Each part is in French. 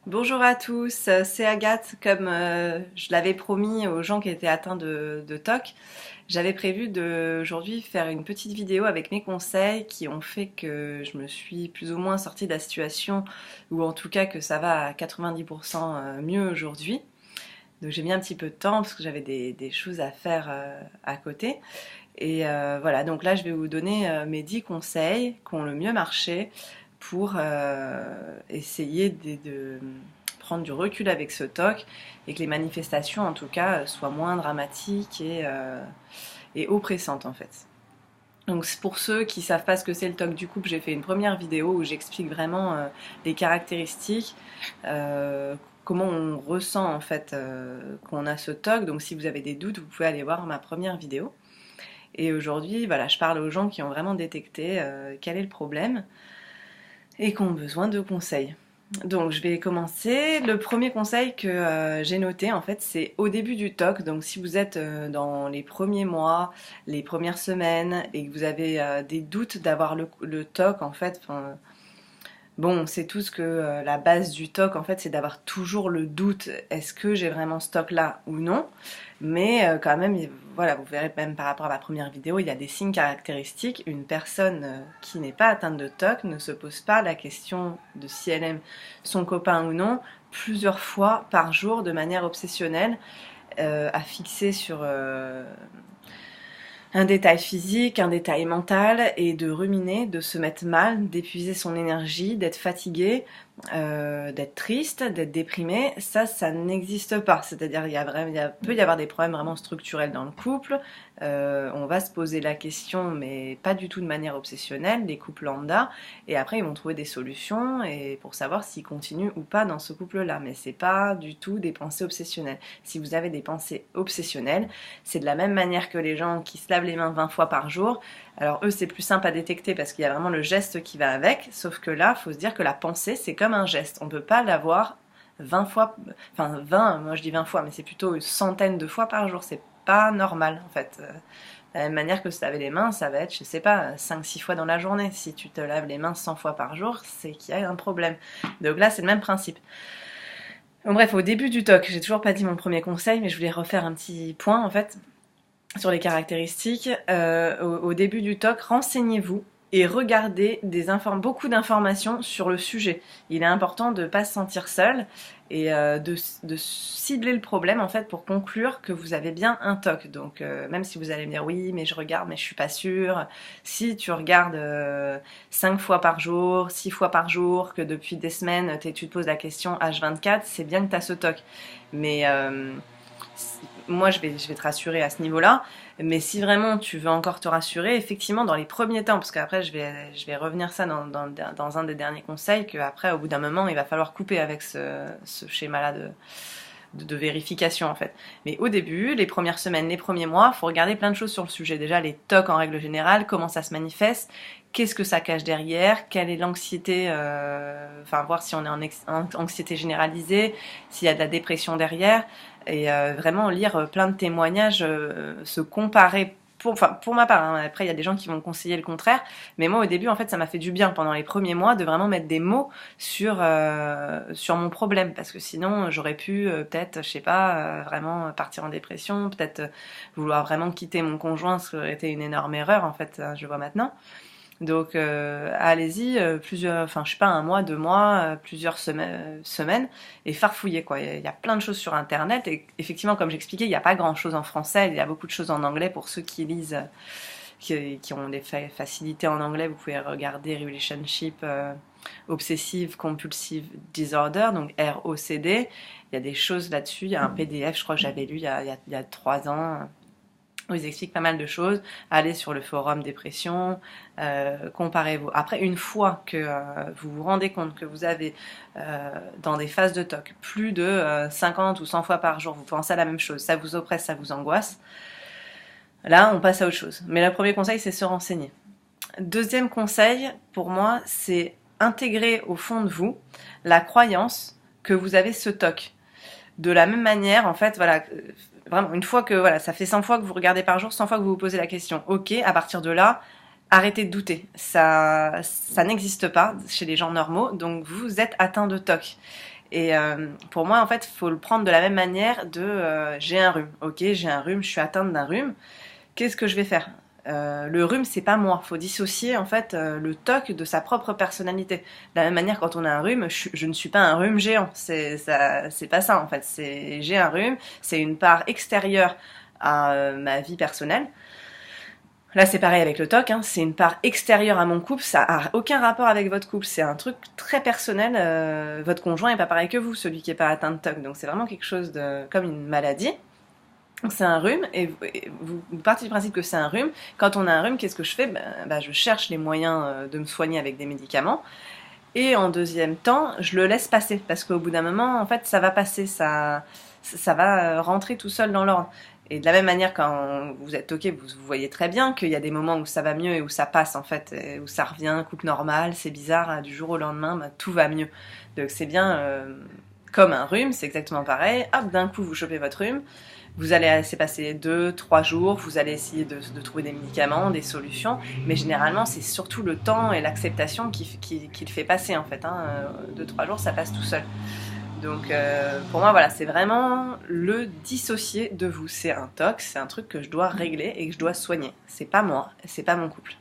Bonjour à tous, c'est Agathe. Comme je l'avais promis aux gens qui étaient atteints de TOC, j'avais prévu d'aujourd'hui faire une petite vidéo avec mes conseils qui ont fait que je me suis plus ou moins sortie de la situation, ou en tout cas que ça va à 90% mieux aujourd'hui. Donc j'ai mis un petit peu de temps parce que j'avais des choses à faire à côté. Et voilà, donc là je vais vous donner mes 10 conseils qui ont le mieux marché pour essayer de prendre du recul avec ce TOC et que les manifestations en tout cas soient moins dramatiques et oppressantes en fait. Donc pour ceux qui savent pas ce que c'est le TOC du couple, j'ai fait une première vidéo où j'explique vraiment les caractéristiques, comment on ressent en fait qu'on a ce TOC. Donc si vous avez des doutes, vous pouvez aller voir ma première vidéo. Et aujourd'hui, voilà, je parle aux gens qui ont vraiment détecté quel est le problème et qui ont besoin de conseils. Donc je vais commencer. Le premier conseil que j'ai noté en fait c'est au début du TOC. Donc si vous êtes dans les premiers mois, les premières semaines et que vous avez des doutes d'avoir le TOC en fait, bon, on sait tous que la base du TOC, en fait, c'est d'avoir toujours le doute, est-ce que j'ai vraiment ce TOC-là ou non. Mais quand même, voilà, vous verrez même par rapport à ma première vidéo, il y a des signes caractéristiques. Une personne qui n'est pas atteinte de TOC ne se pose pas la question de si elle aime son copain ou non plusieurs fois par jour de manière obsessionnelle, à fixer sur un détail physique, un détail mental, et de ruminer, de se mettre mal, d'épuiser son énergie, d'être fatigué, d'être triste, d'être déprimé, ça n'existe pas. C'est-à-dire peut y avoir des problèmes vraiment structurels dans le couple. On va se poser la question, mais pas du tout de manière obsessionnelle, des couples lambda, et après ils vont trouver des solutions et pour savoir s'ils continuent ou pas dans ce couple-là. Mais c'est pas du tout des pensées obsessionnelles. Si vous avez des pensées obsessionnelles, c'est de la même manière que les gens qui se lavent les mains 20 fois par jour. Alors eux, c'est plus simple à détecter parce qu'il y a vraiment le geste qui va avec, sauf que là, il faut se dire que la pensée, c'est comme un geste. On ne peut pas l'avoir 20 fois, enfin 20, moi je dis 20 fois, mais c'est plutôt une centaine de fois par jour. C'est pas normal en fait. De la même manière que se laver les mains, ça va être, je sais pas, 5-6 fois dans la journée. Si tu te laves les mains 100 fois par jour, c'est qu'il y a un problème. Donc là, c'est le même principe. Bon, bref, au début du talk, j'ai toujours pas dit mon premier conseil, mais je voulais refaire un petit point en fait sur les caractéristiques. Au début du talk, renseignez-vous et regardez beaucoup d'informations sur le sujet. Il est important de ne pas se sentir seul et de cibler le problème en fait pour conclure que vous avez bien un TOC. Donc même si vous allez me dire oui mais je regarde mais je suis pas sûre, si tu regardes 5 fois par jour, 6 fois par jour, que depuis des semaines tu te poses la question H24, c'est bien que tu as ce TOC. Mais moi je vais te rassurer à ce niveau-là, mais si vraiment tu veux encore te rassurer, effectivement dans les premiers temps, parce qu'après je vais revenir ça dans un des derniers conseils, qu'après au bout d'un moment il va falloir couper avec ce schéma-là de vérification en fait. Mais au début, les premières semaines, les premiers mois, il faut regarder plein de choses sur le sujet. Déjà les TOC en règle générale, comment ça se manifeste, qu'est-ce que ça cache derrière, quelle est l'anxiété, enfin voir si on est en anxiété généralisée, s'il y a de la dépression derrière, et vraiment lire plein de témoignages, se comparer pour ma part, hein. Après il y a des gens qui vont conseiller le contraire, mais moi au début en fait ça m'a fait du bien pendant les premiers mois de vraiment mettre des mots sur mon problème, parce que sinon j'aurais pu peut-être, je sais pas, vraiment partir en dépression, peut-être vouloir vraiment quitter mon conjoint, ce qui aurait été une énorme erreur en fait, je vois maintenant. Donc allez-y, plusieurs, enfin je sais pas, un mois, 2 mois, plusieurs semaines, et farfouiller quoi. Il y a plein de choses sur internet, et effectivement comme j'expliquais, il n'y a pas grand chose en français, il y a beaucoup de choses en anglais pour ceux qui lisent, qui ont des facilités en anglais. Vous pouvez regarder Relationship Obsessive Compulsive Disorder, donc ROCD. Il y a des choses là-dessus, il y a un PDF, je crois que j'avais lu il y a 3 ans, où ils expliquent pas mal de choses. Allez sur le forum dépression, comparez-vous. Après, une fois que vous vous rendez compte que vous avez dans des phases de TOC plus de 50 ou 100 fois par jour, vous pensez à la même chose, ça vous oppresse, ça vous angoisse, là on passe à autre chose. Mais le premier conseil, c'est se renseigner. Deuxième conseil, pour moi, c'est intégrer au fond de vous la croyance que vous avez ce TOC. De la même manière, en fait, voilà, vraiment, une fois que, voilà, ça fait 100 fois que vous regardez par jour, 100 fois que vous vous posez la question, ok, à partir de là, arrêtez de douter. Ça n'existe pas chez les gens normaux, donc vous êtes atteint de TOC. Et pour moi, en fait, il faut le prendre de la même manière de j'ai un rhume. Ok, j'ai un rhume, je suis atteinte d'un rhume. Qu'est-ce que je vais faire? Le rhume, c'est pas moi. Faut dissocier en fait le TOC de sa propre personnalité. De la même manière, quand on a un rhume, je ne suis pas un rhume géant. C'est pas ça en fait. J'ai un rhume, c'est une part extérieure à ma vie personnelle. Là, c'est pareil avec le TOC, hein, c'est une part extérieure à mon couple, ça a aucun rapport avec votre couple, c'est un truc très personnel. Votre conjoint est pas pareil que vous, celui qui est pas atteint de TOC, donc c'est vraiment quelque chose de comme une maladie. C'est un rhume, et vous partez du principe que c'est un rhume. Quand on a un rhume, qu'est-ce que je fais? Je cherche les moyens de me soigner avec des médicaments. Et en deuxième temps, je le laisse passer, parce qu'au bout d'un moment, en fait, ça va passer, ça va rentrer tout seul dans l'ordre. Et de la même manière, quand vous êtes OK, vous voyez très bien qu'il y a des moments où ça va mieux et où ça passe, en fait, et où ça revient, coupe normale, c'est bizarre, du jour au lendemain, tout va mieux. Donc c'est bien comme un rhume, c'est exactement pareil. Hop, d'un coup, vous chopez votre rhume, vous allez laisser passer 2, 3 jours, vous allez essayer de trouver des médicaments, des solutions, mais généralement, c'est surtout le temps et l'acceptation qui le fait passer, en fait. 2, 3 jours, ça passe tout seul. Donc pour moi, voilà, c'est vraiment le dissocier de vous. C'est un TOC, c'est un truc que je dois régler et que je dois soigner. C'est pas moi, c'est pas mon couple.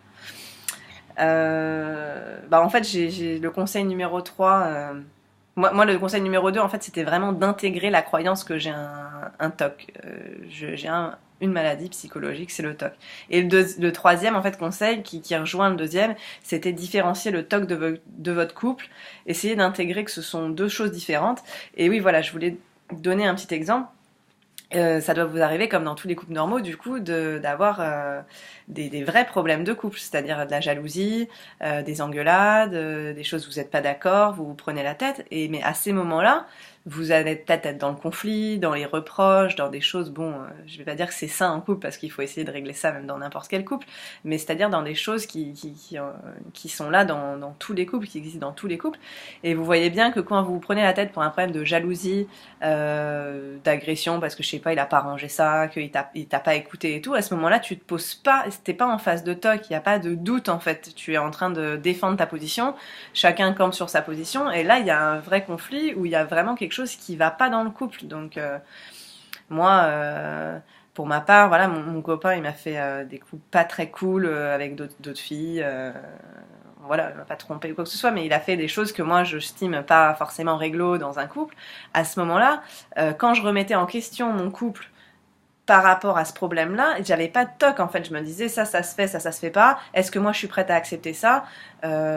En fait, j'ai le conseil numéro 3. Moi, le conseil numéro 2, en fait, c'était vraiment d'intégrer la croyance que j'ai un TOC. J'ai une maladie psychologique, c'est le TOC. Et le troisième, en fait, conseil qui rejoint le deuxième, c'était différencier le TOC de votre couple, essayer d'intégrer que ce sont deux choses différentes. Et oui, voilà, je voulais donner un petit exemple. Ça doit vous arriver, comme dans tous les couples normaux, du coup, d'avoir des vrais problèmes de couple, c'est-à-dire de la jalousie, des engueulades, des choses où vous n'êtes pas d'accord, vous vous prenez la tête, mais à ces moments-là, vous allez peut-être être dans le conflit, dans les reproches, dans des choses, je vais pas dire que c'est sain en couple, parce qu'il faut essayer de régler ça même dans n'importe quel couple, mais c'est-à-dire dans des choses qui sont là dans tous les couples, qui existent dans tous les couples, et vous voyez bien que quand vous vous prenez la tête pour un problème de jalousie, d'agression, parce que je sais pas, il a pas rangé ça, qu'il t'a pas écouté et tout, à ce moment-là, tu te poses pas, t'es pas en face de TOC, il y a pas de doute en fait, tu es en train de défendre ta position, chacun campe sur sa position, et là, il y a un vrai conflit où il y a vraiment quelque chose qui va pas dans le couple. Donc moi, pour ma part, voilà, mon copain, il m'a fait des coups pas très cool avec d'autres filles. Voilà, il m'a pas trompé ou quoi que ce soit, mais il a fait des choses que moi je estime pas forcément réglo dans un couple. À ce moment-là, quand je remettais en question mon couple par rapport à ce problème-là, j'avais pas de toc en fait. Je me disais ça se fait, ça se fait pas. Est-ce que moi je suis prête à accepter ça?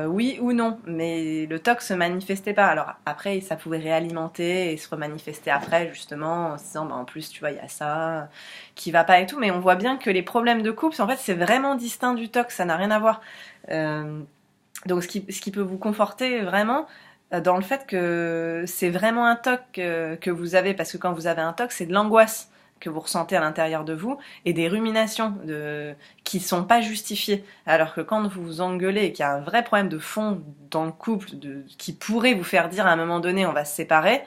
Oui ou non. Mais le toc se manifestait pas. Alors après, ça pouvait réalimenter et se remanifester après justement en se disant en plus tu vois il y a ça qui va pas et tout. Mais on voit bien que les problèmes de couple, en fait, c'est vraiment distinct du toc. Ça n'a rien à voir. Donc ce qui peut vous conforter vraiment dans le fait que c'est vraiment un TOC que vous avez, parce que quand vous avez un TOC, c'est de l'angoisse que vous ressentez à l'intérieur de vous et des ruminations qui sont pas justifiées. Alors que quand vous vous engueulez et qu'il y a un vrai problème de fond dans le couple qui pourrait vous faire dire à un moment donné on va se séparer,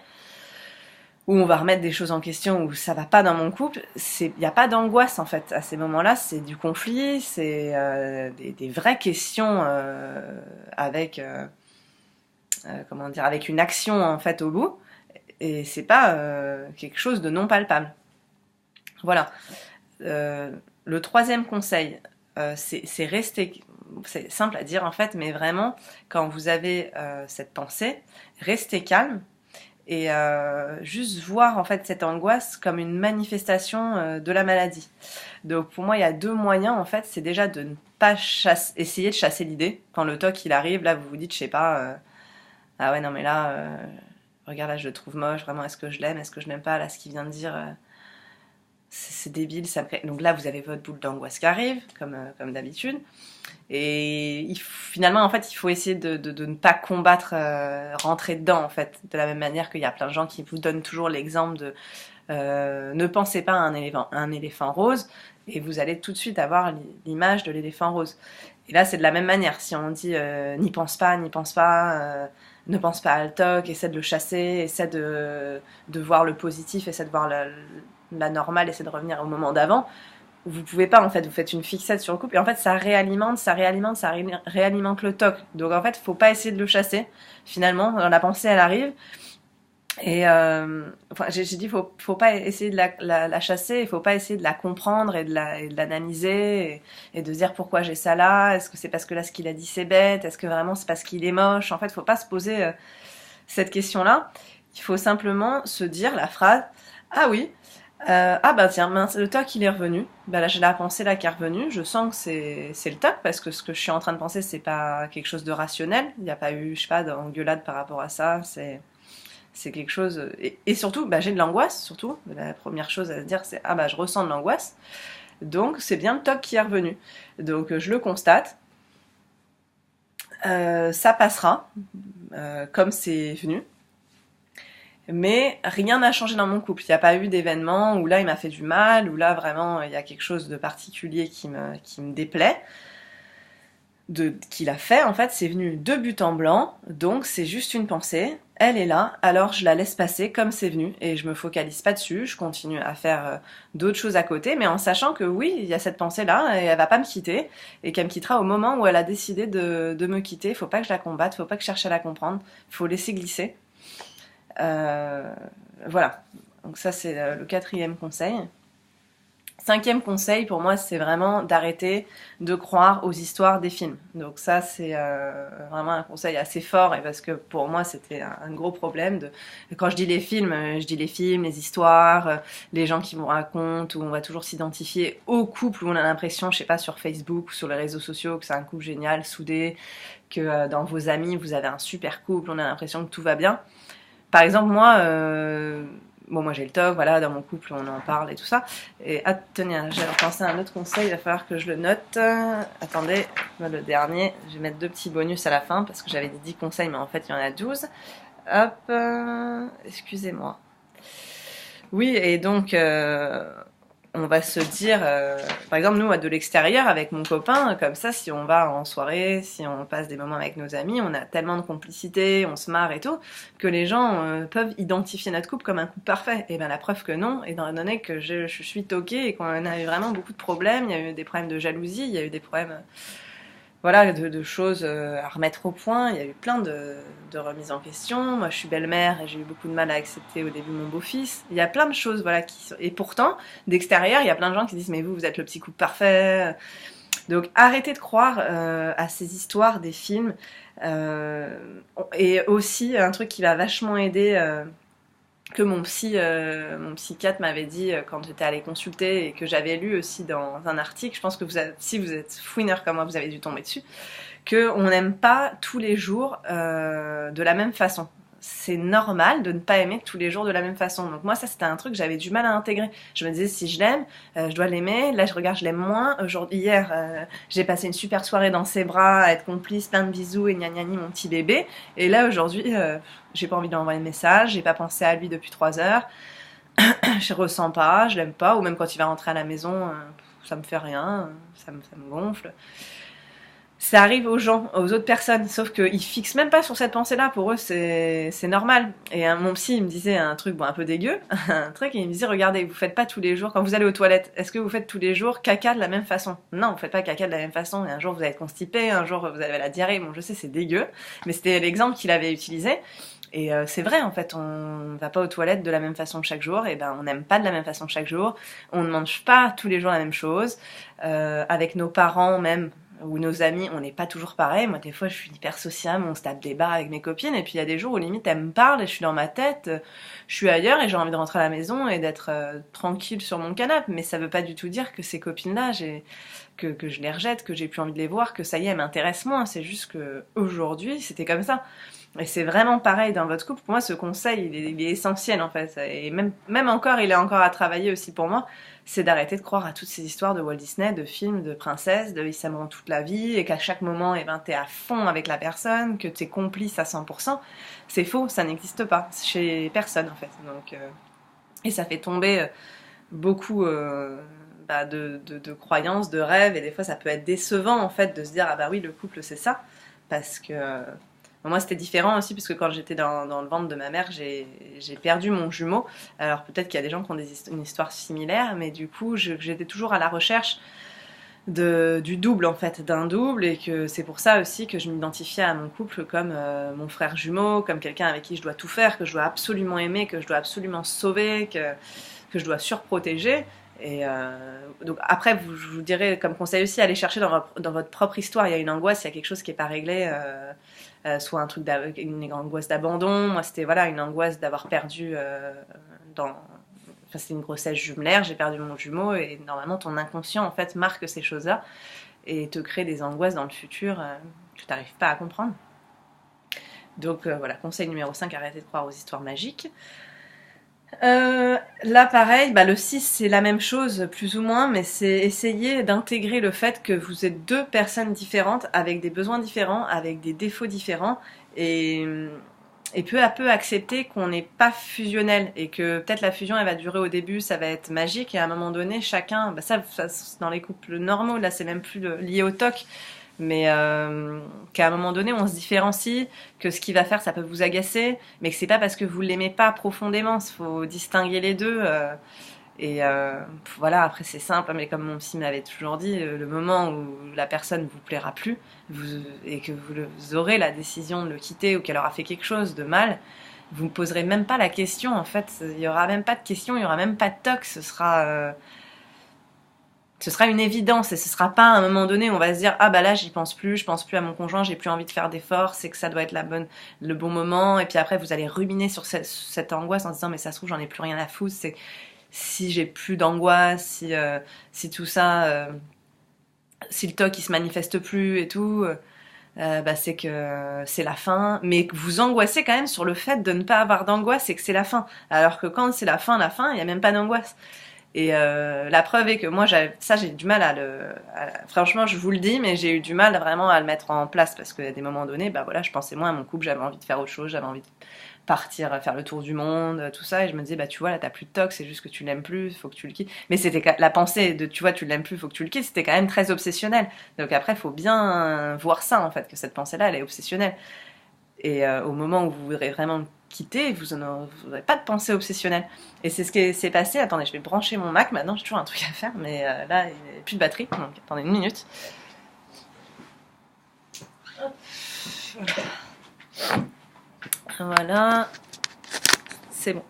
où on va remettre des choses en question, où ça va pas dans mon couple, il n'y a pas d'angoisse en fait. À ces moments-là, c'est du conflit, c'est des vraies questions avec avec une action en fait au bout, et c'est pas quelque chose de non palpable. Voilà. Le troisième conseil, c'est rester. C'est simple à dire en fait, mais vraiment, quand vous avez cette pensée, restez calme. Et juste voir en fait cette angoisse comme une manifestation de la maladie. Donc pour moi il y a deux moyens en fait, c'est déjà de ne pas essayer de chasser l'idée. Quand le TOC il arrive, là vous vous dites je sais pas, ah ouais non mais là, regarde là je le trouve moche, vraiment est-ce que je l'aime, est-ce que je l'aime pas, là ce qu'il vient de dire, c'est débile, ça me crée... Donc là vous avez votre boule d'angoisse qui arrive, comme d'habitude. Et finalement, en fait, il faut essayer de ne pas combattre, rentrer dedans, en fait. De la même manière qu'il y a plein de gens qui vous donnent toujours l'exemple de ne pensez pas à un éléphant rose, et vous allez tout de suite avoir l'image de l'éléphant rose. Et là, c'est de la même manière. Si on dit n'y pense pas, ne pense pas à le TOC, essaie de le chasser, essaie de voir le positif, essaie de voir la normale, essaie de revenir au moment d'avant. Vous pouvez pas en fait, vous faites une fixette sur le couple et en fait ça réalimente le TOC. Donc en fait, faut pas essayer de le chasser. Finalement, la pensée elle arrive Et enfin, j'ai dit, faut pas essayer de la chasser, il faut pas essayer de la comprendre et de l'analyser et de se dire pourquoi j'ai ça là, est-ce que c'est parce que là ce qu'il a dit c'est bête, est-ce que vraiment c'est parce qu'il est moche. En fait, faut pas se poser cette question-là. Il faut simplement se dire la phrase, ah oui, ah bah tiens, mince, le toc il est revenu. Bah là j'ai la pensée là qui est revenue. Je sens que c'est le toc parce que ce que je suis en train de penser c'est pas quelque chose de rationnel. Il n'y a pas eu, je sais pas, d'engueulade par rapport à ça. C'est quelque chose. Et surtout, bah, j'ai de l'angoisse, surtout. La première chose à se dire, c'est ah bah je ressens de l'angoisse. Donc c'est bien le toc qui est revenu. Donc je le constate. Ça passera, comme c'est venu. Mais rien n'a changé dans mon couple. Il n'y a pas eu d'événement où là il m'a fait du mal, où là vraiment il y a quelque chose de particulier qui me déplaît. Qu'il a fait, en fait, c'est venu de but en blanc, donc c'est juste une pensée, elle est là, alors je la laisse passer comme c'est venu, et je me focalise pas dessus, je continue à faire d'autres choses à côté, mais en sachant que oui, il y a cette pensée-là, et elle va pas me quitter, et qu'elle me quittera au moment où elle a décidé de me quitter. Faut pas que je la combatte, faut pas que je cherche à la comprendre, faut laisser glisser. Euh, voilà, donc ça c'est le 4e conseil. 5e conseil pour moi, c'est vraiment d'arrêter de croire aux histoires des films. Donc ça, c'est vraiment un conseil assez fort, et parce que pour moi, c'était un gros problème. Quand je dis les films, je dis les films, les histoires, les gens qui vous racontent, où on va toujours s'identifier au couple, où on a l'impression, je sais pas, sur Facebook ou sur les réseaux sociaux, que c'est un couple génial, soudé, que dans vos amis, vous avez un super couple, on a l'impression que tout va bien. Par exemple, moi... bon, moi j'ai le TOC, voilà, dans mon couple on en parle et tout ça. Et tenez, j'ai pensé à un autre conseil, il va falloir que je le note. Attendez, le dernier, je vais mettre 2 petits bonus à la fin parce que j'avais dit 10 conseils, mais en fait il y en a 12. Hop, excusez-moi. Oui, et donc on va se dire, par exemple, nous, de l'extérieur, avec mon copain, comme ça, si on va en soirée, si on passe des moments avec nos amis, on a tellement de complicité, on se marre et tout, que les gens peuvent identifier notre couple comme un couple parfait. Et bien, la preuve que non, étant donné que je suis toquée et qu'on a eu vraiment beaucoup de problèmes, il y a eu des problèmes de jalousie, il y a eu des problèmes... voilà, de choses à remettre au point. Il y a eu plein de remises en question. Moi, je suis belle-mère et j'ai eu beaucoup de mal à accepter au début mon beau-fils. Il y a plein de choses, voilà, qui sont... Et pourtant, d'extérieur, il y a plein de gens qui disent « Mais vous êtes le petit couple parfait ». Donc, arrêtez de croire à ces histoires des films. Et aussi, un truc qui va vachement aider... que mon psychiatre m'avait dit quand j'étais allée consulter, et que j'avais lu aussi dans un article, je pense que si vous êtes fouineur comme moi, vous avez dû tomber dessus, qu'on n'aime pas tous les jours de la même façon. C'est normal de ne pas aimer tous les jours de la même façon. Donc moi, ça, c'était un truc que j'avais du mal à intégrer. Je me disais, si je l'aime, je dois l'aimer. Là, je regarde, je l'aime moins. Hier, j'ai passé une super soirée dans ses bras, à être complice, plein de bisous et gna gna gna, mon petit bébé. Et là, aujourd'hui, j'ai pas envie de lui envoyer de message, j'ai pas pensé à lui depuis 3 heures, je ressens pas, je l'aime pas, ou même quand il va rentrer à la maison, ça me fait rien, ça me gonfle. Ça arrive aux gens, aux autres personnes, sauf qu'ils fixent même pas sur cette pensée-là. Pour eux, c'est normal. Et mon psy, il me disait un truc bon, un peu dégueu, un truc, et il me disait, regardez, vous faites pas tous les jours, quand vous allez aux toilettes, est-ce que vous faites tous les jours caca de la même façon? Non, vous faites pas caca de la même façon. Et un jour, vous allez être constipé, un jour, vous avez la diarrhée. Bon, je sais, c'est dégueu, mais c'était l'exemple qu'il avait utilisé. Et c'est vrai, en fait, on va pas aux toilettes de la même façon chaque jour, et ben on n'aime pas de la même façon chaque jour, on ne mange pas tous les jours la même chose, avec nos parents même, ou nos amis, on n'est pas toujours pareil. Moi, des fois, je suis hyper sociable, on se tape des barres avec mes copines, et puis il y a des jours où limite elles me parlent et je suis dans ma tête, je suis ailleurs et j'ai envie de rentrer à la maison et d'être tranquille sur mon canapé, mais ça veut pas du tout dire que ces copines-là, que je les rejette, que j'ai plus envie de les voir, que ça y est, elles m'intéressent moins. C'est juste que aujourd'hui, c'était comme ça. Et c'est vraiment pareil dans votre couple. Pour moi, ce conseil, il est essentiel en fait. Et même encore, il est encore à travailler aussi pour moi. C'est d'arrêter de croire à toutes ces histoires de Walt Disney, de films, de princesses, de ils s'aimeront toute la vie, et qu'à chaque moment, eh ben, t'es à fond avec la personne, que t'es complice à 100%. C'est faux, ça n'existe pas. Chez personne en fait. Donc, et ça fait tomber beaucoup de croyances, de rêves, et des fois ça peut être décevant en fait de se dire ah bah oui, le couple c'est ça. Parce que moi, c'était différent aussi, parce que quand j'étais dans le ventre de ma mère, j'ai perdu mon jumeau. Alors peut-être qu'il y a des gens qui ont une histoire similaire, mais du coup, j'étais toujours à la recherche du double en fait, d'un double, et que c'est pour ça aussi que je m'identifiais à mon couple comme mon frère jumeau, comme quelqu'un avec qui je dois tout faire, que je dois absolument aimer, que je dois absolument sauver, que je dois surprotéger. Et donc après, je vous dirais comme conseil aussi, allez chercher dans votre propre histoire. Il y a une angoisse, il y a quelque chose qui n'est pas réglé, soit une angoisse d'abandon. Moi, c'était voilà, une angoisse d'avoir perdu Enfin, c'était une grossesse jumelaire, j'ai perdu mon jumeau, et normalement ton inconscient en fait marque ces choses-là et te crée des angoisses dans le futur que tu n'arrives pas à comprendre. Donc voilà, conseil numéro 5, arrêtez de croire aux histoires magiques. Là pareil, le 6 c'est la même chose plus ou moins, mais c'est essayer d'intégrer le fait que vous êtes deux personnes différentes avec des besoins différents, avec des défauts différents, et peu à peu accepter qu'on n'est pas fusionnel, et que peut-être la fusion elle va durer au début, ça va être magique, et à un moment donné chacun, ça dans les couples normaux, là c'est même plus lié au TOC, mais qu'à un moment donné on se différencie, que ce qu'il va faire ça peut vous agacer, mais que c'est pas parce que vous l'aimez pas profondément, il faut distinguer les deux. Et voilà, après c'est simple, mais comme mon psy m'avait toujours dit, le moment où la personne vous plaira plus, et que vous aurez la décision de le quitter, ou qu'elle aura fait quelque chose de mal, vous ne poserez même pas la question en fait, il n'y aura même pas de question, il n'y aura même pas de toc, ce sera une évidence, et ce sera pas à un moment donné où on va se dire ah bah là j'y pense plus, je pense plus à mon conjoint, j'ai plus envie de faire d'efforts, c'est que ça doit être le bon moment, et puis après vous allez ruminer sur cette angoisse en disant mais ça se trouve j'en ai plus rien à foutre, c'est si j'ai plus d'angoisse, si tout ça, si le TOC il se manifeste plus et tout, c'est que c'est la fin, mais que vous angoissez quand même sur le fait de ne pas avoir d'angoisse et que c'est la fin, alors que quand c'est la fin, il n'y a même pas d'angoisse. Et la preuve est que moi, j'ai du mal franchement, je vous le dis, mais j'ai eu du mal vraiment à le mettre en place, parce qu'à des moments donnés, voilà, je pensais moins à mon couple, j'avais envie de faire autre chose, j'avais envie de partir, faire le tour du monde, tout ça, et je me disais, tu vois, là, t'as plus de toc, c'est juste que tu l'aimes plus, faut que tu le quittes. Mais c'était la pensée de, tu vois, tu l'aimes plus, faut que tu le quittes, c'était quand même très obsessionnel. Donc après, faut bien voir ça, en fait, que cette pensée-là, elle est obsessionnelle. Et au moment où vous voudrez vraiment quitter, vous n'aurez pas de pensée obsessionnelle. Et c'est ce qui s'est passé. Attendez, je vais brancher mon Mac. Maintenant, j'ai toujours un truc à faire, mais là, il n'y a plus de batterie. Donc, attendez une minute. Hop. Voilà. C'est bon.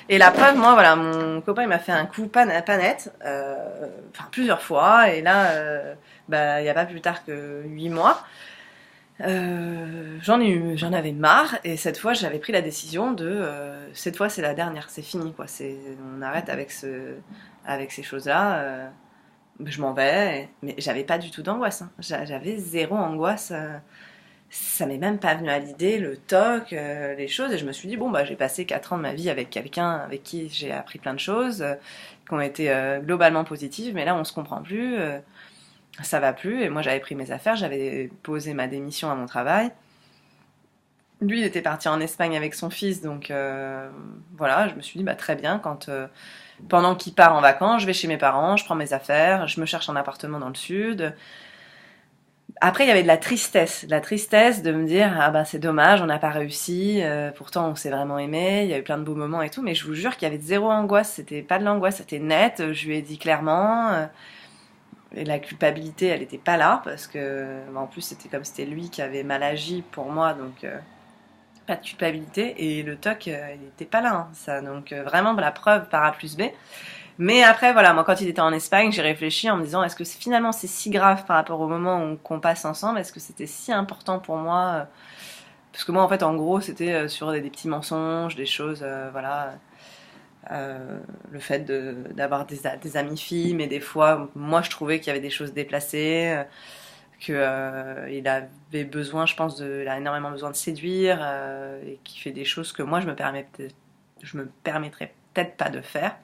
Et la preuve, moi, voilà, mon copain, il m'a fait un coup pas net, plusieurs fois. Et là, il n'y a pas plus tard que 8 mois. J'en avais marre, et cette fois j'avais pris la décision de cette fois c'est la dernière, c'est fini quoi, on arrête avec ces choses-là, je m'en vais, mais j'avais pas du tout d'angoisse, hein. J'avais zéro angoisse, ça m'est même pas venu à l'idée, le TOC, les choses, et je me suis dit j'ai passé 4 ans de ma vie avec quelqu'un avec qui j'ai appris plein de choses, qui ont été globalement positives, mais là on se comprend plus, ça va plus, et moi j'avais pris mes affaires, j'avais posé ma démission à mon travail. Lui il était parti en Espagne avec son fils, donc voilà, je me suis dit très bien, pendant qu'il part en vacances, je vais chez mes parents, je prends mes affaires, je me cherche un appartement dans le sud. Après il y avait de la tristesse de me dire c'est dommage, on n'a pas réussi, pourtant on s'est vraiment aimé, il y a eu plein de beaux moments et tout, mais je vous jure qu'il y avait zéro angoisse, c'était pas de l'angoisse, c'était net, je lui ai dit clairement. Et la culpabilité, elle n'était pas là, parce que en plus c'était lui qui avait mal agi pour moi, donc pas de culpabilité. Et le TOC, il n'était pas là, hein, ça. Donc vraiment la preuve par A plus B. Mais après voilà, moi quand il était en Espagne, j'ai réfléchi en me disant, est-ce que finalement c'est si grave par rapport au moment qu'on passe ensemble, est-ce que c'était si important pour moi, parce que moi en fait en gros c'était sur des petits mensonges, des choses, voilà. Le fait d'avoir des amies filles, mais des fois moi je trouvais qu'il y avait des choses déplacées, qu'il avait besoin, je pense, il a énormément besoin de séduire, et qui fait des choses que moi je me permettrais peut-être pas de faire,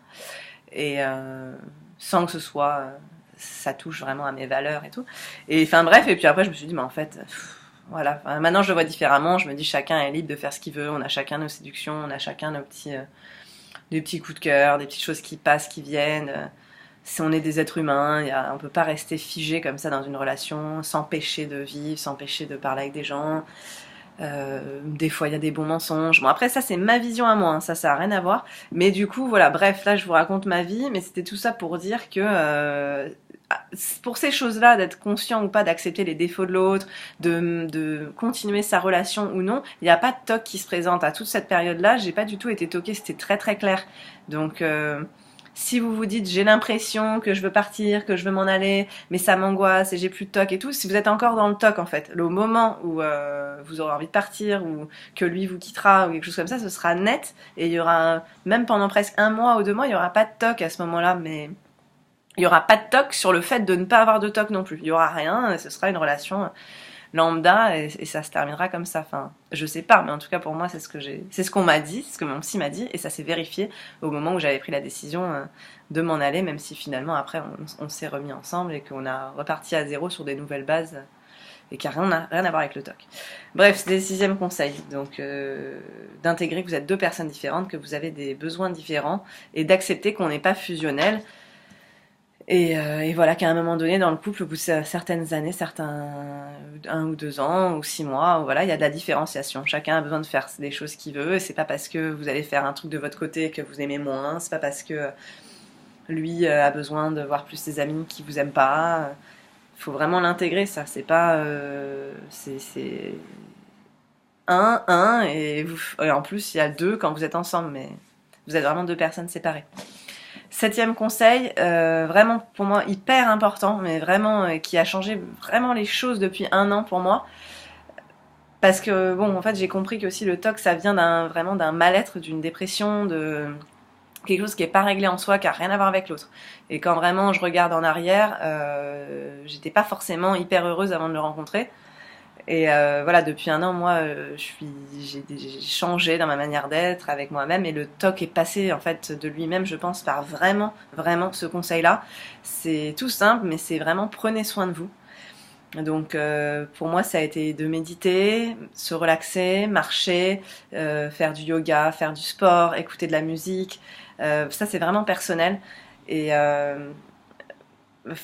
et sans que ça touche vraiment à mes valeurs et tout, et enfin bref, et puis après je me suis dit en fait voilà, maintenant je le vois différemment, je me dis chacun est libre de faire ce qu'il veut, on a chacun nos séductions, on a chacun des petits coups de cœur, des petites choses qui passent, qui viennent. Si on est des êtres humains, on peut pas rester figé comme ça dans une relation, s'empêcher de vivre, s'empêcher de parler avec des gens. Des fois, il y a des bons mensonges. Bon, après, ça, c'est ma vision à moi, hein, ça n'a rien à voir. Mais du coup, voilà, bref, là, je vous raconte ma vie, mais c'était tout ça pour dire que pour ces choses-là, d'être conscient ou pas, d'accepter les défauts de l'autre, de continuer sa relation ou non, il n'y a pas de toc qui se présente. À toute cette période-là, j'ai pas du tout été toquée, c'était très très clair. Donc, si vous vous dites j'ai l'impression que je veux partir, que je veux m'en aller, mais ça m'angoisse et j'ai plus de toc et tout, si vous êtes encore dans le toc en fait, au moment où vous aurez envie de partir ou que lui vous quittera ou quelque chose comme ça, ce sera net et il y aura, même pendant presque 1 mois ou 2 mois, il y aura pas de toc à ce moment-là, mais il y aura pas de toc sur le fait de ne pas avoir de toc non plus. Il y aura rien, ce sera une relation lambda et ça se terminera comme ça. Enfin, je sais pas, mais en tout cas pour moi c'est ce qu'on m'a dit, c'est ce que mon psy m'a dit et ça s'est vérifié au moment où j'avais pris la décision de m'en aller, même si finalement après on s'est remis ensemble et qu'on a reparti à zéro sur des nouvelles bases et qui a rien à voir avec le TOC. Bref, c'est le 6e conseil, donc d'intégrer que vous êtes 2 personnes différentes, que vous avez des besoins différents et d'accepter qu'on n'est pas fusionnel. Et voilà qu'à un moment donné dans le couple, au bout de certaines années, 1 ou 2 ans ou 6 mois, voilà, il y a de la différenciation. Chacun a besoin de faire des choses qu'il veut. Et c'est pas parce que vous allez faire un truc de votre côté que vous aimez moins. C'est pas parce que lui a besoin de voir plus ses amis qui vous aiment pas. Il faut vraiment l'intégrer, ça. C'est pas, c'est un et en plus il y a 2 quand vous êtes ensemble, mais vous êtes vraiment 2 personnes séparées. 7e conseil, vraiment pour moi hyper important, mais vraiment qui a changé vraiment les choses depuis 1 an pour moi. Parce que bon, en fait, j'ai compris que aussi le TOC, ça vient vraiment d'un mal-être, d'une dépression, de quelque chose qui est pas réglé en soi, qui a rien à voir avec l'autre. Et quand vraiment je regarde en arrière, j'étais pas forcément hyper heureuse avant de le rencontrer. Et voilà, depuis 1 an, moi, j'ai changé dans ma manière d'être avec moi-même et le TOC est passé en fait de lui-même, je pense, par vraiment, vraiment ce conseil-là. C'est tout simple, mais c'est vraiment prenez soin de vous. Donc pour moi, ça a été de méditer, se relaxer, marcher, faire du yoga, faire du sport, écouter de la musique. Ça, c'est vraiment personnel. Et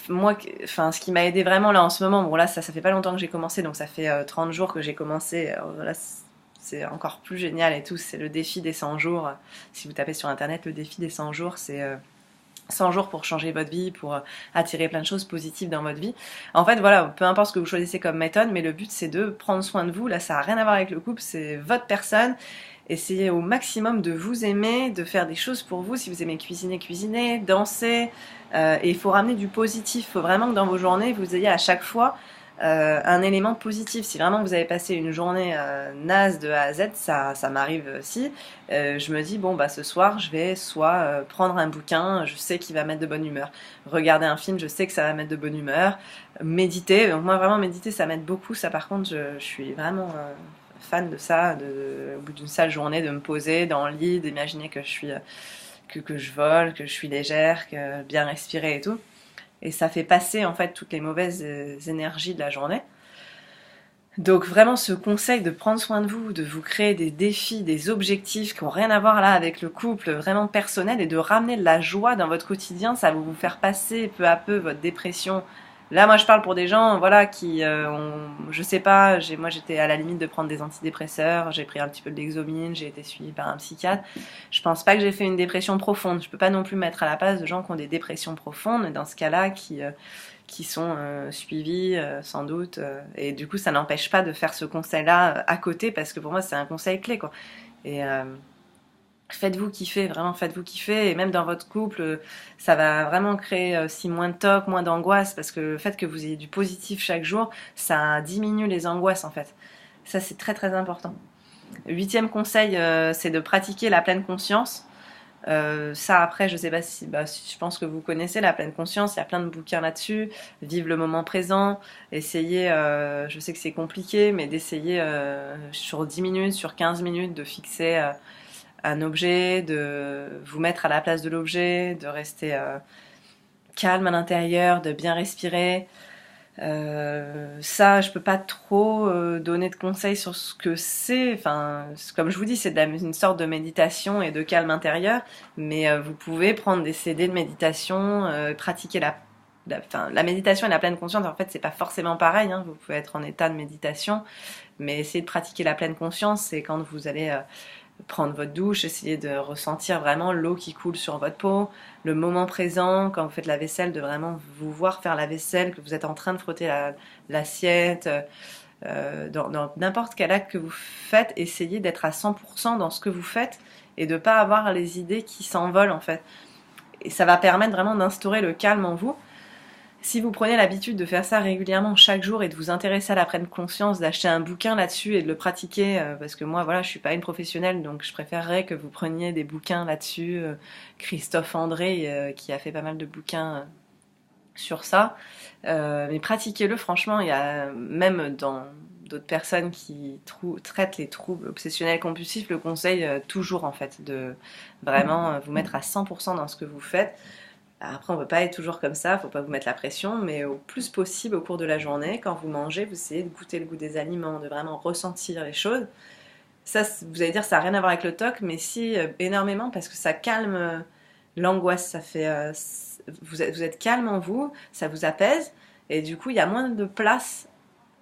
moi, enfin, ce qui m'a aidé vraiment là en ce moment, bon là ça fait pas longtemps que j'ai commencé, donc ça fait 30 jours que j'ai commencé. Là, c'est encore plus génial et tout, c'est le défi des 100 jours. Si vous tapez sur internet le défi des 100 jours, c'est 100 jours pour changer votre vie, pour attirer plein de choses positives dans votre vie. En fait, voilà, peu importe ce que vous choisissez comme méthode, mais le but c'est de prendre soin de vous. Là, ça a rien à voir avec le couple, c'est votre personne. Essayez au maximum de vous aimer, de faire des choses pour vous. Si vous aimez cuisiner, cuisiner, danser. Et il faut ramener du positif. Il faut vraiment que dans vos journées, vous ayez à chaque fois un élément positif. Si vraiment vous avez passé une journée naze de A à Z, ça m'arrive aussi. Je me dis, bon, bah ce soir, je vais soit prendre un bouquin, je sais qu'il va mettre de bonne humeur. Regarder un film, je sais que ça va mettre de bonne humeur. Méditer, donc moi vraiment méditer, ça m'aide beaucoup. Ça par contre, je suis vraiment fan de ça, au bout d'une sale journée, de me poser dans le lit, d'imaginer que je suis, que je vole, que je suis légère, que bien respirer et tout. Et ça fait passer en fait toutes les mauvaises énergies de la journée. Donc vraiment ce conseil de prendre soin de vous créer des défis, des objectifs qui n'ont rien à voir là avec le couple, vraiment personnel, et de ramener de la joie dans votre quotidien, ça va vous faire passer peu à peu votre dépression. Là, moi, je parle pour des gens, voilà, qui je sais pas, moi, j'étais à la limite de prendre des antidépresseurs, j'ai pris un petit peu de Lexomine, j'ai été suivie par un psychiatre. Je pense pas que j'ai fait une dépression profonde. Je peux pas non plus mettre à la place de gens qui ont des dépressions profondes, dans ce cas-là, qui sont suivis sans doute. Et du coup, ça n'empêche pas de faire ce conseil-là à côté, parce que pour moi, c'est un conseil clé, quoi. Et faites-vous kiffer, vraiment faites-vous kiffer, et même dans votre couple, ça va vraiment créer aussi moins de toc, moins d'angoisse, parce que le fait que vous ayez du positif chaque jour, ça diminue les angoisses en fait. Ça c'est très très important. 8e conseil, c'est de pratiquer la pleine conscience. Ça après, je sais pas si, je pense que vous connaissez la pleine conscience, il y a plein de bouquins là-dessus. Vivre le moment présent, essayer, je sais que c'est compliqué, mais d'essayer sur 10 minutes, sur 15 minutes, de fixer un objet, de vous mettre à la place de l'objet, de rester calme à l'intérieur, de bien respirer. Ça, je peux pas trop donner de conseils sur ce que c'est. Enfin, comme je vous dis, c'est une sorte de méditation et de calme intérieur. Mais vous pouvez prendre des CD de méditation, pratiquer la méditation et la pleine conscience. En fait, c'est pas forcément pareil. Hein. Vous pouvez être en état de méditation, mais essayer de pratiquer la pleine conscience, c'est quand vous allez prendre votre douche, essayer de ressentir vraiment l'eau qui coule sur votre peau, le moment présent, quand vous faites la vaisselle, de vraiment vous voir faire la vaisselle, que vous êtes en train de frotter l'assiette, dans n'importe quel acte que vous faites, essayez d'être à 100% dans ce que vous faites et de ne pas avoir les idées qui s'envolent en fait. Et ça va permettre vraiment d'instaurer le calme en vous. Si vous prenez l'habitude de faire ça régulièrement chaque jour et de vous intéresser à la pleine conscience, d'acheter un bouquin là-dessus et de le pratiquer, parce que moi voilà, je suis pas une professionnelle, donc je préférerais que vous preniez des bouquins là-dessus. Christophe André qui a fait pas mal de bouquins sur ça, mais pratiquez-le franchement. Il y a même dans d'autres personnes qui traitent les troubles obsessionnels compulsifs le conseil toujours en fait de vraiment vous mettre à 100% dans ce que vous faites. Après, on ne peut pas être toujours comme ça, il ne faut pas vous mettre la pression, mais au plus possible au cours de la journée, quand vous mangez, vous essayez de goûter le goût des aliments, de vraiment ressentir les choses. Ça, vous allez dire, ça n'a rien à voir avec le TOC, mais si, énormément, parce que ça calme l'angoisse, ça fait, vous êtes calme en vous, ça vous apaise, et du coup, il y a moins de place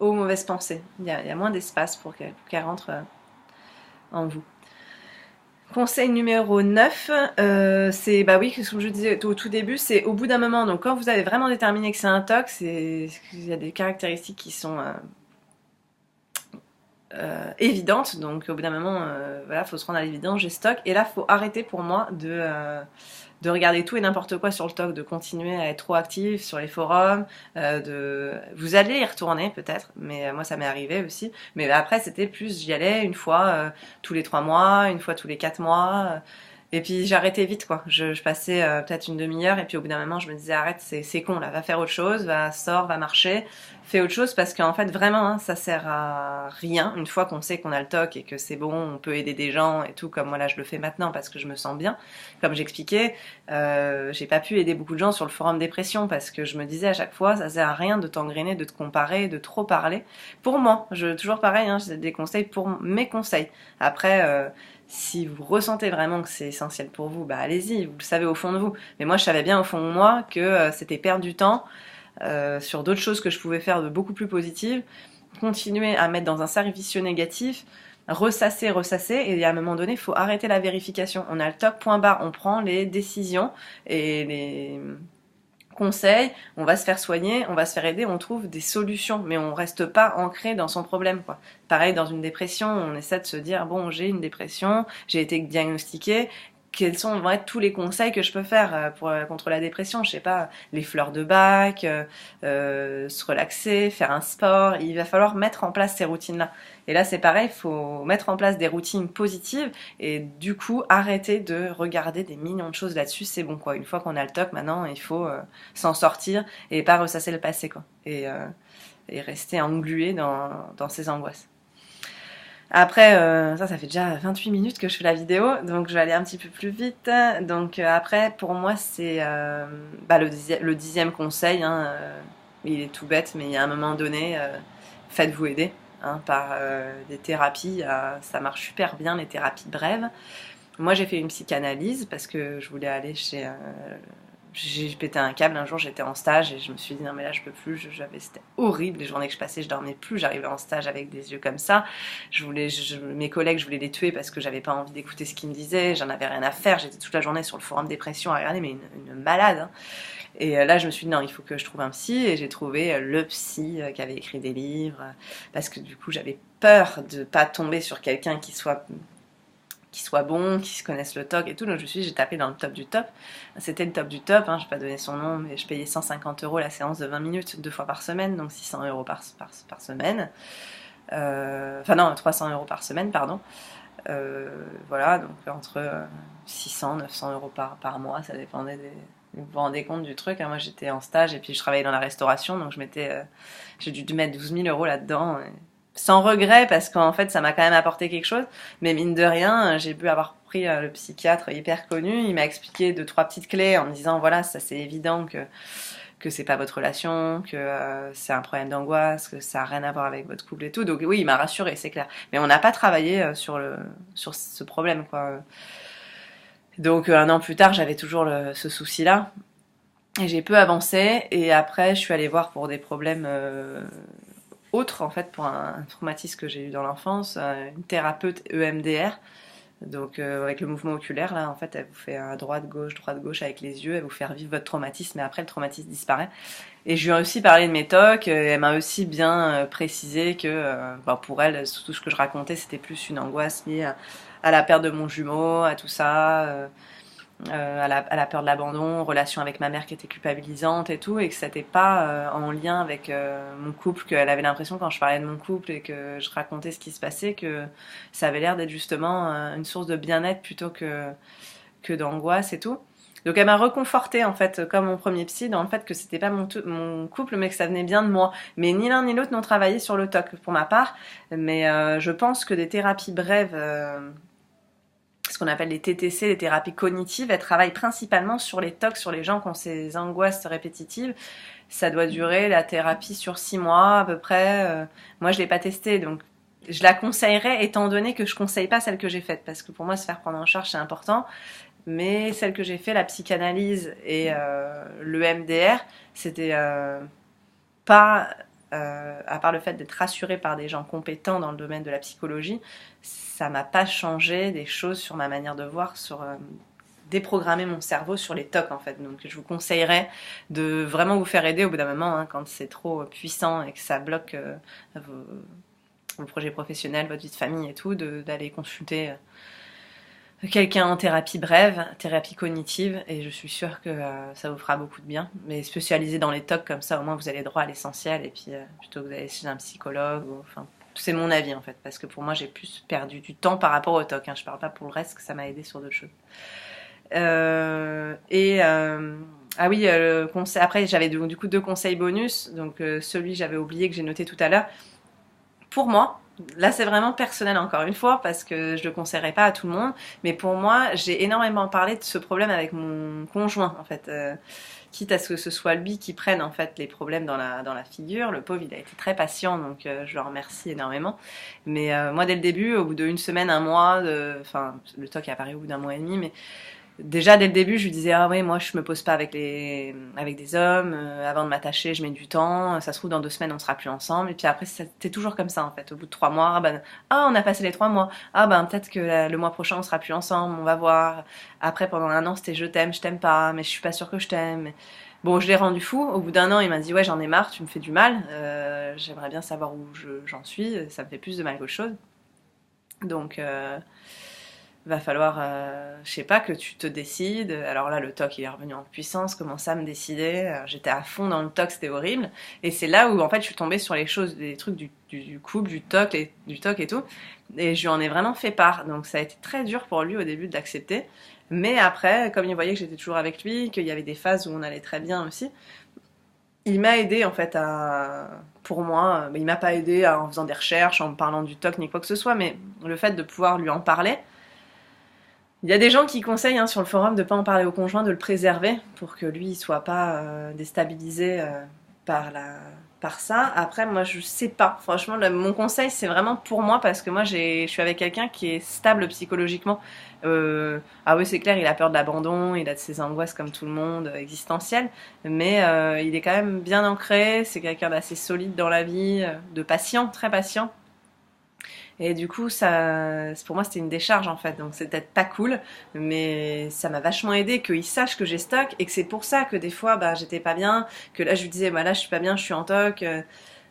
aux mauvaises pensées, il y a moins d'espace pour qu'elles rentrent en vous. Conseil numéro 9, c'est, bah oui, comme je disais au tout début, c'est au bout d'un moment, donc quand vous avez vraiment déterminé que c'est un TOC, il y a des caractéristiques qui sont évidentes, donc au bout d'un moment, voilà, faut se rendre à l'évidence, j'ai ce TOC, et là, faut arrêter pour moi de regarder tout et n'importe quoi sur le TOC, de continuer à être trop actif sur les forums, vous allez y retourner peut-être, mais moi ça m'est arrivé aussi, mais après c'était plus, j'y allais une fois tous les 3 mois, une fois tous les 4 mois, et puis j'arrêtais vite quoi, je passais peut-être une demi-heure, et puis au bout d'un moment je me disais arrête, c'est con là, va faire autre chose, sors, va marcher, fais autre chose, parce qu'en fait vraiment hein, ça sert à rien, une fois qu'on sait qu'on a le TOC et que c'est bon, on peut aider des gens et tout, comme moi là je le fais maintenant parce que je me sens bien, comme j'expliquais, j'ai pas pu aider beaucoup de gens sur le forum dépression parce que je me disais à chaque fois ça sert à rien de t'engrainer, de te comparer, de trop parler. Pour moi, toujours pareil, hein, j'ai des conseils pour mes conseils. Après, si vous ressentez vraiment que c'est essentiel pour vous, bah allez-y, vous le savez au fond de vous. Mais moi je savais bien au fond de moi que c'était perdre du temps sur d'autres choses que je pouvais faire de beaucoup plus positives, continuer à mettre dans un cercle vicieux négatif, ressasser, et à un moment donné, il faut arrêter la vérification. On a le TOC, point barre, on prend les décisions et les conseils, on va se faire soigner, on va se faire aider, on trouve des solutions, mais on reste pas ancré dans son problème, quoi. Pareil, dans une dépression, on essaie de se dire, bon, j'ai une dépression, j'ai été diagnostiquée, quels vont être tous les conseils que je peux faire contre la dépression, je sais pas, les fleurs de bac, se relaxer, faire un sport, il va falloir mettre en place ces routines-là. Et là c'est pareil, il faut mettre en place des routines positives et du coup arrêter de regarder des millions de choses là-dessus, c'est bon quoi, une fois qu'on a le TOC maintenant, il faut s'en sortir et pas ressasser le passé quoi, et rester englué dans ses angoisses. Après, ça fait déjà 28 minutes que je fais la vidéo, donc je vais aller un petit peu plus vite. Donc après, pour moi, c'est le 10e conseil. Hein, il est tout bête, mais il y a un moment donné, faites-vous aider hein, par des thérapies. Ça marche super bien, les thérapies brèves. Moi, j'ai fait une psychanalyse parce que je voulais aller chez... j'ai pété un câble un jour, j'étais en stage et je me suis dit non mais là je peux plus, c'était horrible les journées que je passais, je dormais plus, j'arrivais en stage avec des yeux comme ça, mes collègues je voulais les tuer parce que j'avais pas envie d'écouter ce qu'ils me disaient, j'en avais rien à faire, j'étais toute la journée sur le forum dépression à regarder mais une malade hein. Et là je me suis dit non il faut que je trouve un psy et j'ai trouvé le psy qui avait écrit des livres parce que du coup j'avais peur de pas tomber sur quelqu'un qui soit bon, qui se connaissent le TOC et tout. Donc je me suis dit, j'ai tapé dans le top du top. C'était le top du top, hein, je vais pas donner son nom, mais je payais 150 € la séance de 20 minutes, 2 fois par semaine, donc 600 € par semaine. Enfin non, 300 € par semaine, pardon. Voilà, donc entre 600, 900 € par mois, ça dépendait des... Vous vous rendez compte du truc, hein, moi j'étais en stage et puis je travaillais dans la restauration, donc j'ai dû mettre 12 000 € là-dedans. Sans regret parce qu'en fait ça m'a quand même apporté quelque chose, mais mine de rien j'ai pu avoir pris le psychiatre hyper connu, il m'a expliqué 2-3 petites clés en me disant voilà ça c'est évident que c'est pas votre relation, que c'est un problème d'angoisse, que ça a rien à voir avec votre couple et tout, donc oui il m'a rassuré c'est clair, mais on n'a pas travaillé sur ce problème quoi. Donc 1 an plus tard j'avais toujours ce souci là et j'ai peu avancé et après je suis allée voir pour des problèmes autre en fait pour un traumatisme que j'ai eu dans l'enfance, une thérapeute EMDR Donc avec le mouvement oculaire, là, en fait, elle vous fait droite, gauche avec les yeux, elle vous fait revivre votre traumatisme, et après le traumatisme disparaît. Et je lui ai aussi parlé de mes TOC, elle m'a aussi bien précisé que pour elle, tout ce que je racontais, c'était plus une angoisse liée à la perte de mon jumeau, à tout ça, à la peur de l'abandon, relation avec ma mère qui était culpabilisante et tout, et que c'était pas en lien avec mon couple, qu'elle avait l'impression quand je parlais de mon couple et que je racontais ce qui se passait, que ça avait l'air d'être justement une source de bien-être plutôt que d'angoisse et tout. Donc elle m'a reconfortée en fait, comme mon premier psy, dans le fait que c'était pas mon couple, mais que ça venait bien de moi. Mais ni l'un ni l'autre n'ont travaillé sur le TOC pour ma part, mais je pense que des thérapies brèves, ce qu'on appelle les TTC, les thérapies cognitives, elles travaillent principalement sur les TOC, sur les gens qui ont ces angoisses répétitives. Ça doit durer la thérapie sur 6 mois à peu près. Moi je l'ai pas testée, donc je la conseillerais étant donné que je conseille pas celle que j'ai faite, parce que pour moi se faire prendre en charge c'est important. Mais celle que j'ai fait, la psychanalyse et le MDR, c'était pas, à part le fait d'être rassurée par des gens compétents dans le domaine de la psychologie, ça m'a pas changé des choses sur ma manière de voir, sur déprogrammer mon cerveau sur les TOC en fait. Donc je vous conseillerais de vraiment vous faire aider au bout d'un moment, hein, quand c'est trop puissant et que ça bloque vos projets professionnels, votre vie de famille et tout, d'aller consulter quelqu'un en thérapie brève, thérapie cognitive, et je suis sûre que ça vous fera beaucoup de bien. Mais spécialisé dans les TOC, comme ça, au moins vous allez droit à l'essentiel, et puis plutôt que d'aller chez un psychologue, enfin, c'est mon avis en fait, parce que pour moi j'ai plus perdu du temps par rapport au TOC, hein. Je parle pas pour le reste, que ça m'a aidé sur d'autres choses. Ah oui, conseil, après j'avais du coup 2 conseils bonus, donc celui j'avais oublié que j'ai noté tout à l'heure. Pour moi, là c'est vraiment personnel encore une fois parce que je le conseillerais pas à tout le monde, mais pour moi j'ai énormément parlé de ce problème avec mon conjoint en fait, quitte à ce que ce soit lui qui prenne en fait les problèmes dans la figure. Le pauvre il a été très patient, donc je le remercie énormément, mais moi dès le début, au bout d'une semaine, un mois, enfin le TOC est apparu au bout d'un mois et demi, mais déjà dès le début je lui disais ah oui moi je me pose pas avec des hommes, avant de m'attacher je mets du temps, ça se trouve dans 2 semaines on sera plus ensemble, et puis après c'était toujours comme ça en fait, au bout de 3 mois on a passé les 3 mois, peut-être que le mois prochain on sera plus ensemble, on va voir. Après pendant un an c'était je t'aime pas, mais je suis pas sûre que je t'aime. Bon, je l'ai rendu fou. Au bout d'un an, il m'a dit ouais j'en ai marre, tu me fais du mal, j'aimerais bien savoir où j'en suis, ça me fait plus de mal qu'autre chose. Donc va falloir, je sais pas, que tu te décides. Alors là, le TOC il est revenu en puissance, commence à me décider. J'étais à fond dans le TOC, c'était horrible. Et c'est là où en fait je suis tombée sur les choses, des trucs du couple, du TOC et tout. Et je lui en ai vraiment fait part. Donc ça a été très dur pour lui au début d'accepter. Mais après, comme il voyait que j'étais toujours avec lui, qu'il y avait des phases où on allait très bien aussi, il m'a aidé en fait pour moi, il m'a pas aidé en faisant des recherches, en me parlant du TOC ni quoi que ce soit, mais le fait de pouvoir lui en parler. Il y a des gens qui conseillent sur le forum de ne pas en parler au conjoint, de le préserver pour que lui ne soit pas déstabilisé par, par ça. Après, moi, je sais pas. Franchement, mon conseil, c'est vraiment pour moi parce que moi, je suis avec quelqu'un qui est stable psychologiquement. Ah oui, c'est clair, il a peur de l'abandon, il a de ses angoisses comme tout le monde, existentielles, mais il est quand même bien ancré. C'est quelqu'un d'assez solide dans la vie, de patient, très patient. Et du coup, pour moi, c'était une décharge en fait. Donc, c'est peut-être pas cool, mais ça m'a vachement aidé qu'il sache que j'ai stock et que c'est pour ça que des fois, j'étais pas bien. Que là, je lui disais, là, je suis pas bien, je suis en toc.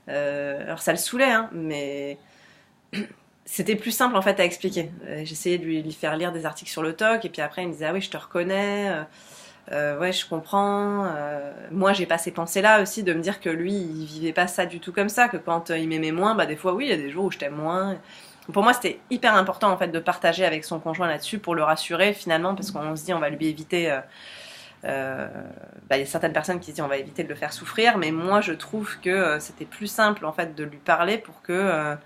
Alors, ça le saoulait, hein, mais c'était plus simple en fait à expliquer. J'essayais de lui faire lire des articles sur le TOC et puis après, il me disait, ah oui, je te reconnais. Ouais, je comprends. Moi, j'ai pas ces pensées-là aussi de me dire que lui, il vivait pas ça du tout comme ça, que quand il m'aimait moins, des fois, oui, il y a des jours où je t'aime moins. Pour moi, c'était hyper important en fait de partager avec son conjoint là-dessus pour le rassurer finalement, parce qu'on se dit on va lui éviter. Il y a certaines personnes qui se disent on va éviter de le faire souffrir, mais moi, je trouve que c'était plus simple en fait de lui parler pour que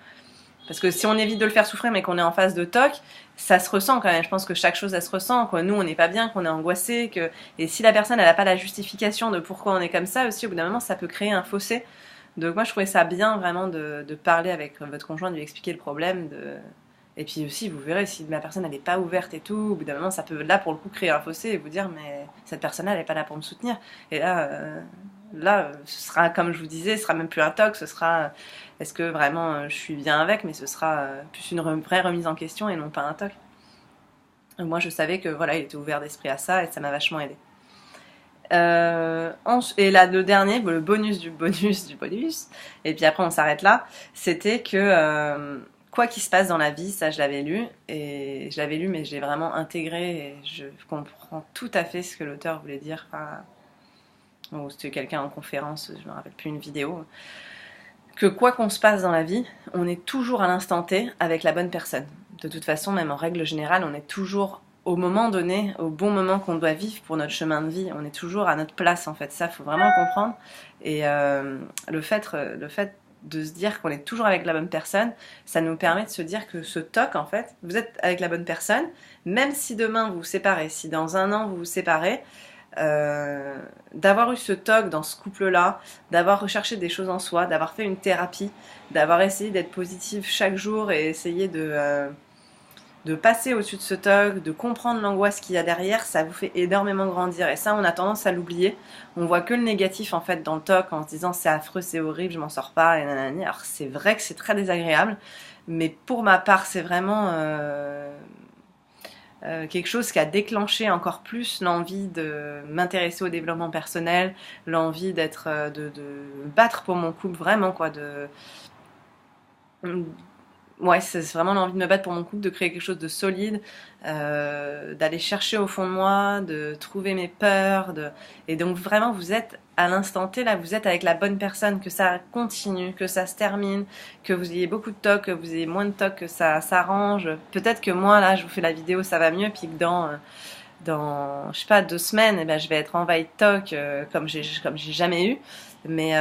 parce que si on évite de le faire souffrir mais qu'on est en phase de TOC, ça se ressent quand même. Je pense que chaque chose, elle se ressent. Quoi. Nous, on n'est pas bien, qu'on est angoissé. Et si la personne, elle n'a pas la justification de pourquoi on est comme ça, aussi, au bout d'un moment, ça peut créer un fossé. Donc moi, je trouvais ça bien vraiment de parler avec votre conjoint, de lui expliquer le problème. Et puis aussi, vous verrez, si la personne, elle n'est pas ouverte et tout, au bout d'un moment, ça peut, là, pour le coup, créer un fossé et vous dire, mais cette personne-là, elle n'est pas là pour me soutenir. Et là, ce sera, comme je vous disais, ce sera même plus un TOC, ce sera est-ce que vraiment je suis bien avec, mais ce sera plus une vraie remise en question et non pas un TOC. Moi je savais que voilà, il était ouvert d'esprit à ça et ça m'a vachement aidé. Et là, le dernier, le bonus du bonus du bonus, et puis après on s'arrête là, c'était que quoi qu'il se passe dans la vie, ça je l'avais lu, et je l'avais lu mais je l'ai vraiment intégré, et je comprends tout à fait ce que l'auteur voulait dire. Enfin, ou c'était quelqu'un en conférence, je me rappelle plus, une vidéo, que quoi qu'on se passe dans la vie, on est toujours à l'instant T avec la bonne personne. De toute façon, même en règle générale, on est toujours au moment donné, au bon moment qu'on doit vivre pour notre chemin de vie. On est toujours à notre place, en fait. Ça, faut vraiment comprendre. Et le fait de se dire qu'on est toujours avec la bonne personne, ça nous permet de se dire que ce toc, en fait, vous êtes avec la bonne personne, même si demain vous vous séparez, si dans un an vous vous séparez, d'avoir eu ce toc dans ce couple-là, d'avoir recherché des choses en soi, d'avoir fait une thérapie, d'avoir essayé d'être positive chaque jour et essayer de passer au-dessus de ce toc, de comprendre l'angoisse qu'il y a derrière, ça vous fait énormément grandir. Et ça, on a tendance à l'oublier. On voit que le négatif, en fait, dans le toc, en se disant c'est affreux, c'est horrible, je m'en sors pas, et nanani. Alors, c'est vrai que c'est très désagréable, mais pour ma part, c'est vraiment quelque chose qui a déclenché encore plus l'envie de m'intéresser au développement personnel, l'envie de battre pour mon couple, vraiment, quoi, ouais, c'est vraiment l'envie de me battre pour mon couple, de créer quelque chose de solide, d'aller chercher au fond de moi, de trouver mes peurs, et donc vraiment vous êtes à l'instant T, là vous êtes avec la bonne personne, que ça continue, que ça se termine, que vous ayez beaucoup de tocs, que vous ayez moins de tocs, que ça s'arrange. Peut-être que moi là je vous fais la vidéo, ça va mieux, puis que dans je sais pas 2 semaines, eh ben, je vais être envahie de tocs comme j'ai jamais eu. Mais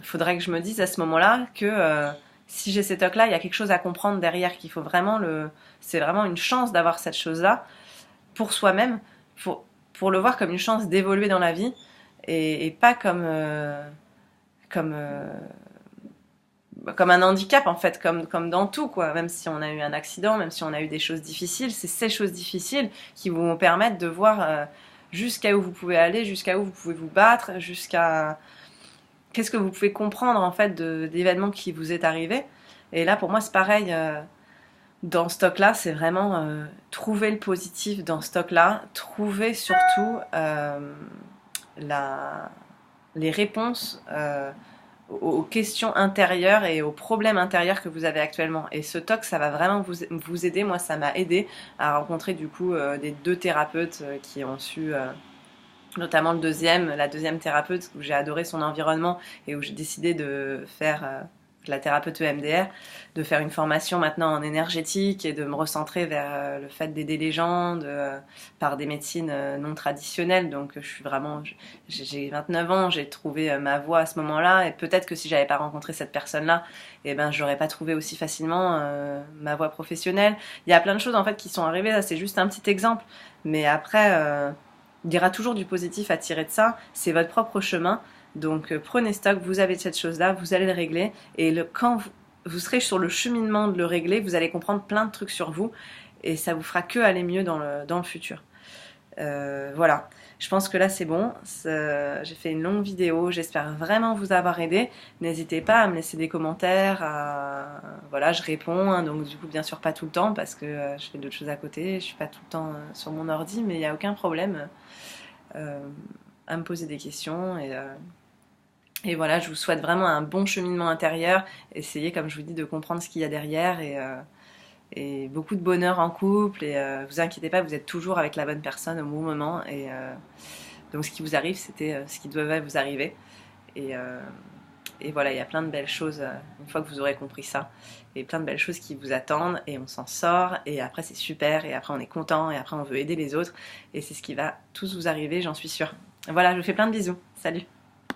faudrait que je me dise à ce moment-là que si j'ai ces tocs-là, il y a quelque chose à comprendre derrière, qu'il faut vraiment c'est vraiment une chance d'avoir cette chose-là pour soi-même, pour le voir comme une chance d'évoluer dans la vie et pas comme un handicap en fait, comme dans tout quoi. Même si on a eu un accident, même si on a eu des choses difficiles, c'est ces choses difficiles qui vont vous permettre de voir jusqu'à où vous pouvez aller, jusqu'à où vous pouvez vous battre, jusqu'à qu'est-ce que vous pouvez comprendre en fait d'événements qui vous est arrivé. Et là pour moi c'est pareil, dans ce stock-là, c'est vraiment trouver le positif dans ce stock-là, trouver surtout les réponses aux questions intérieures et aux problèmes intérieurs que vous avez actuellement. Et ce TOC, ça va vraiment vous aider. Moi, ça m'a aidé à rencontrer du coup des 2 thérapeutes qui ont su... notamment la deuxième thérapeute où j'ai adoré son environnement et où j'ai décidé de faire la thérapeute EMDR, de faire une formation maintenant en énergétique et de me recentrer vers le fait d'aider les gens par des médecines non traditionnelles. Donc je suis vraiment, j'ai 29 ans, j'ai trouvé ma voie à ce moment-là et peut-être que si j'avais pas rencontré cette personne-là, eh ben j'aurais pas trouvé aussi facilement ma voie professionnelle. Il y a plein de choses en fait qui sont arrivées, ça c'est juste un petit exemple, mais après il y aura toujours du positif à tirer de ça, c'est votre propre chemin. Donc prenez stock, vous avez cette chose-là, vous allez le régler. Et quand vous serez sur le cheminement de le régler, vous allez comprendre plein de trucs sur vous. Et ça vous fera que aller mieux dans le futur. Voilà, je pense que là c'est bon. J'ai fait une longue vidéo, j'espère vraiment vous avoir aidé. N'hésitez pas à me laisser des commentaires. Voilà, je réponds. Hein, donc du coup bien sûr pas tout le temps parce que je fais d'autres choses à côté. Je suis pas tout le temps sur mon ordi, mais il n'y a aucun problème à me poser des questions. Et voilà, je vous souhaite vraiment un bon cheminement intérieur. Essayez, comme je vous dis, de comprendre ce qu'il y a derrière et beaucoup de bonheur en couple. Et vous inquiétez pas, vous êtes toujours avec la bonne personne au bon moment. Et donc ce qui vous arrive, c'était ce qui devait vous arriver. Et voilà, il y a plein de belles choses une fois que vous aurez compris ça. Et plein de belles choses qui vous attendent. Et on s'en sort. Et après, c'est super. Et après, on est content. Et après, on veut aider les autres. Et c'est ce qui va tous vous arriver, j'en suis sûre. Voilà, je vous fais plein de bisous. Salut!